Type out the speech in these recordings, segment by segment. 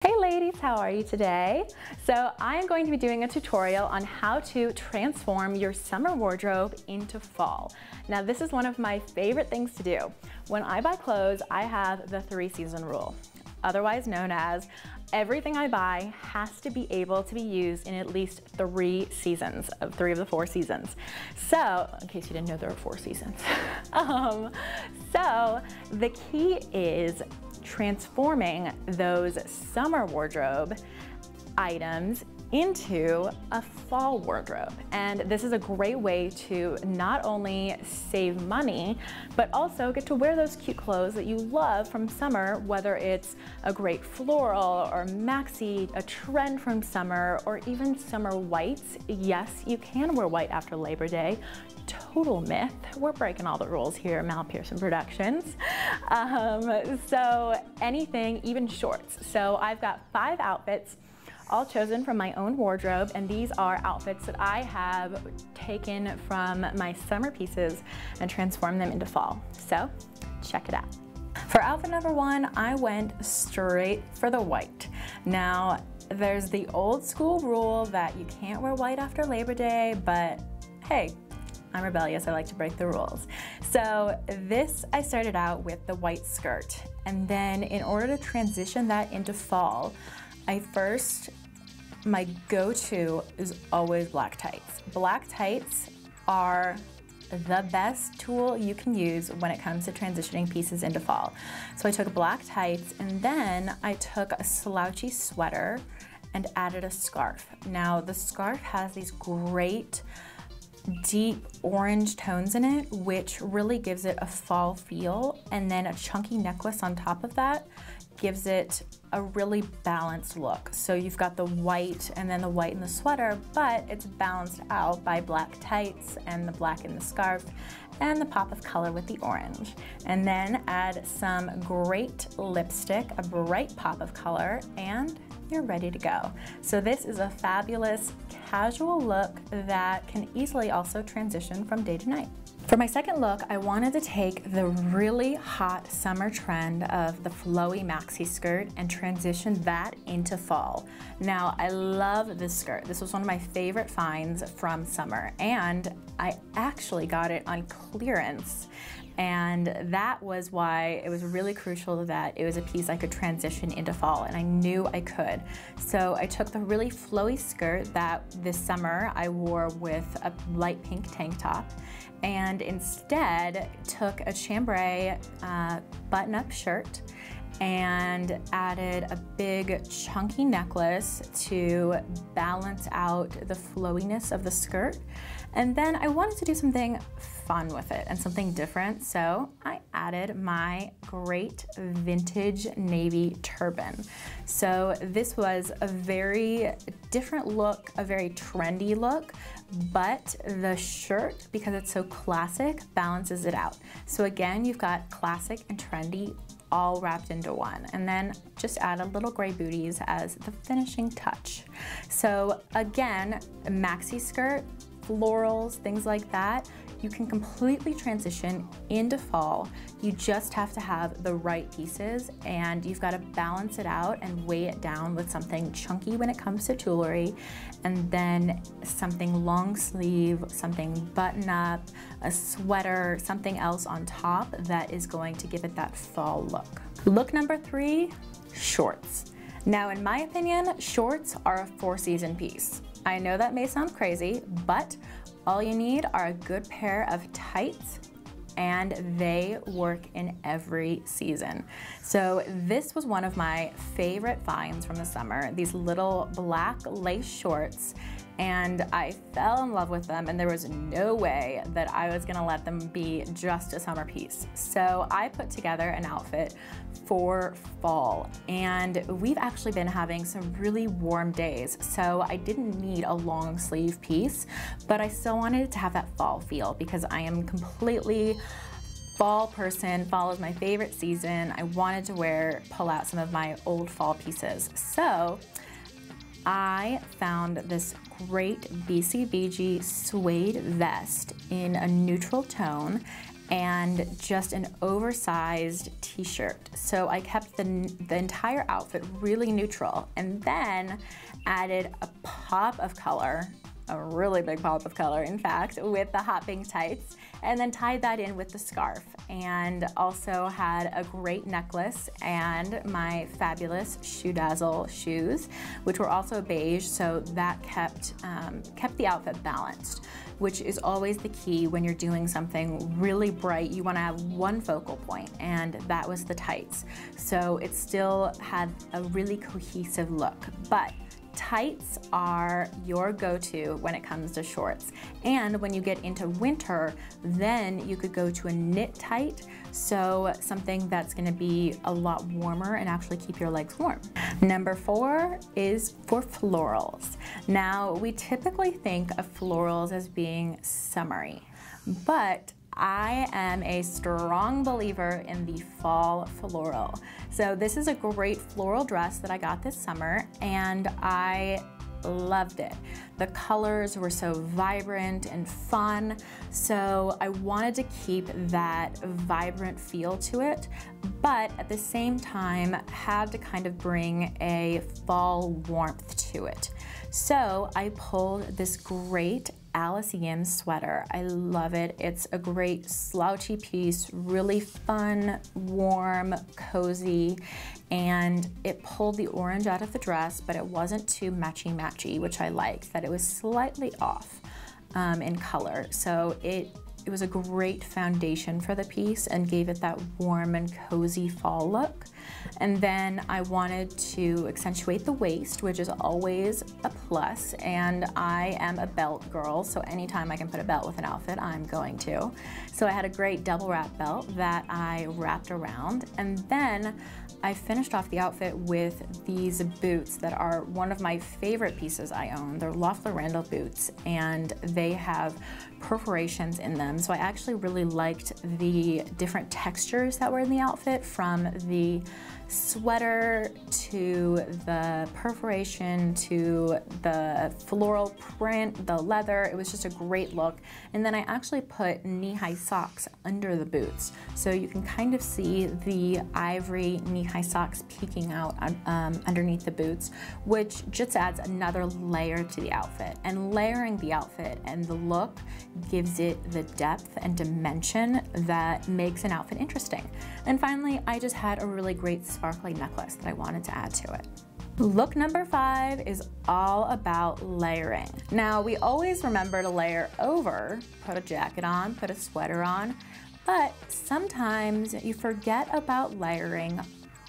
Hey ladies, how are you today? So I'm going to be doing a tutorial on how to transform your summer wardrobe into fall. Now this is one of my favorite things to do. When I buy clothes, I have the 3-season rule, otherwise known as everything I buy has to be able to be used in at least 3 seasons of 3 of the 4 seasons. So, in case you didn't know there were 4 seasons. So the key is transforming those summer wardrobe items into a fall wardrobe. And this is a great way to not only save money, but also get to wear those cute clothes that you love from summer, whether it's a great floral or maxi, a trend from summer, or even summer whites. Yes, you can wear white after Labor Day. Total myth. We're breaking all the rules here at Mal Pearson Productions. So anything, even shorts. So I've got 5 outfits, all chosen from my own wardrobe, and these are outfits that I have taken from my summer pieces and transformed them into fall. So check it out. For outfit number 1, I went straight for the white. Now, there's the old school rule that you can't wear white after Labor Day, but hey, I'm rebellious, I like to break the rules. So this, I started out with the white skirt, and then in order to transition that into fall, my go-to is always black tights. Black tights are the best tool you can use when it comes to transitioning pieces into fall. So I took black tights, and then I took a slouchy sweater and added a scarf. Now the scarf has these great deep orange tones in it, which really gives it a fall feel, and then a chunky necklace on top of that gives it a really balanced look. So you've got the white and then the white in the sweater, but it's balanced out by black tights and the black in the scarf and the pop of color with the orange. And then add some great lipstick, a bright pop of color, and you're ready to go. So this is a fabulous casual look that can easily also transition from day to night. For my second look, I wanted to take the really hot summer trend of the flowy maxi skirt and transition that into fall. Now, I love this skirt. This was one of my favorite finds from summer, and I actually got it on clearance. And that was why it was really crucial that it was a piece I could transition into fall, and I knew I could. So I took the really flowy skirt that this summer I wore with a light pink tank top, and instead took a chambray button-up shirt and added a big chunky necklace to balance out the flowiness of the skirt. And then I wanted to do something fun with it and something different, so I added my great vintage navy turban. So this was a very different look, a very trendy look, but the shirt, because it's so classic, balances it out. So again, you've got classic and trendy all wrapped into one, and then just add a little gray booties as the finishing touch. So again, a maxi skirt, florals, things like that, you can completely transition into fall. You just have to have the right pieces, and you've got to balance it out and weigh it down with something chunky when it comes to jewelry, and then something long sleeve, something button up, a sweater, something else on top that is going to give it that fall look. Look number 3, shorts. Now, in my opinion, shorts are a 4-season piece. I know that may sound crazy, but all you need are a good pair of tights, and they work in every season. So this was one of my favorite finds from the summer, these little black lace shorts, and I fell in love with them, and there was no way that I was gonna let them be just a summer piece. So I put together an outfit for fall, and we've actually been having some really warm days, so I didn't need a long sleeve piece, but I still wanted it to have that fall feel because I am completely fall person. Fall is my favorite season. I wanted to pull out some of my old fall pieces. So I found this great BCBG suede vest in a neutral tone, and just an oversized t-shirt. So I kept the entire outfit really neutral, and then added a pop of color, a really big pop of color in fact, with the hot pink tights, and then tied that in with the scarf, and also had a great necklace and my fabulous Shoe Dazzle shoes, which were also beige, so that kept the outfit balanced, which is always the key when you're doing something really bright. You want to have one focal point, and that was the tights. So it still had a really cohesive look, but tights are your go-to when it comes to shorts. And when you get into winter, then you could go to a knit tight, so something that's gonna be a lot warmer and actually keep your legs warm. Number 4 is for florals. Now, we typically think of florals as being summery, but I am a strong believer in the fall floral. So this is a great floral dress that I got this summer, and I loved it. The colors were so vibrant and fun, so I wanted to keep that vibrant feel to it, but at the same time had to kind of bring a fall warmth to it. So I pulled this great Alice Yim sweater. I love it. It's a great slouchy piece, really fun, warm, cozy, and it pulled the orange out of the dress, but it wasn't too matchy-matchy, which I liked, that it was slightly off in color. So it was a great foundation for the piece and gave it that warm and cozy fall look. And then I wanted to accentuate the waist, which is always a plus, and I am a belt girl, so anytime I can put a belt with an outfit, I'm going to. So I had a great double wrap belt that I wrapped around, and then I finished off the outfit with these boots that are one of my favorite pieces I own. They're Loeffler Randall boots, and they have perforations in them. So I actually really liked the different textures that were in the outfit, from the sweater to the perforation to the floral print, the leather. It was just a great look. And then I actually put knee-high socks under the boots, so you can kind of see the ivory knee-high socks peeking out underneath the boots, which just adds another layer to the outfit. And layering the outfit and the look gives it the depth and dimension that makes an outfit interesting. And finally, I just had a really great sparkly necklace that I wanted to add to it. Look number 5 is all about layering. Now, we always remember to layer over, put a jacket on, put a sweater on, but sometimes you forget about layering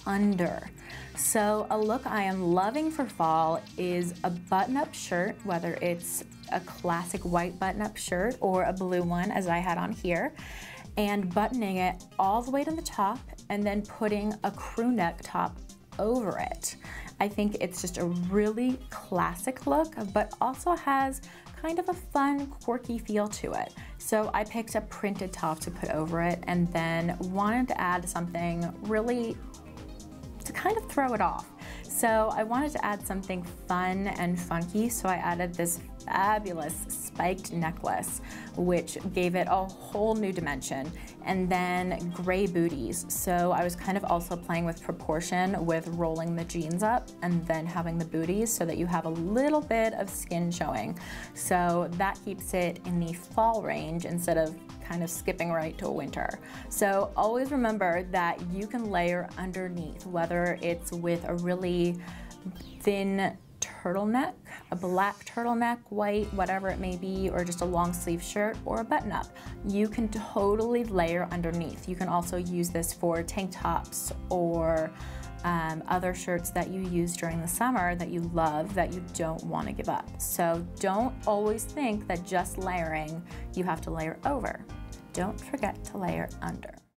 under. So a look I am loving for fall is a button-up shirt, whether it's a classic white button-up shirt or a blue one, as I had on here, and buttoning it all the way to the top and then putting a crew neck top over it. I think it's just a really classic look, but also has kind of a fun, quirky feel to it. So I picked a printed top to put over it, and then wanted to add something really to kind of throw it off. So I wanted to add something fun and funky, so I added this fabulous spiked necklace, which gave it a whole new dimension, and then gray booties. So I was kind of also playing with proportion with rolling the jeans up and then having the booties so that you have a little bit of skin showing. So that keeps it in the fall range instead of kind of skipping right to a winter. So always remember that you can layer underneath, whether it's with a really thin turtleneck, a black turtleneck, white, whatever it may be, or just a long sleeve shirt or a button up. You can totally layer underneath. You can also use this for tank tops or other shirts that you use during the summer that you love, that you don't want to give up. So don't always think that just layering, you have to layer over. Don't forget to layer under.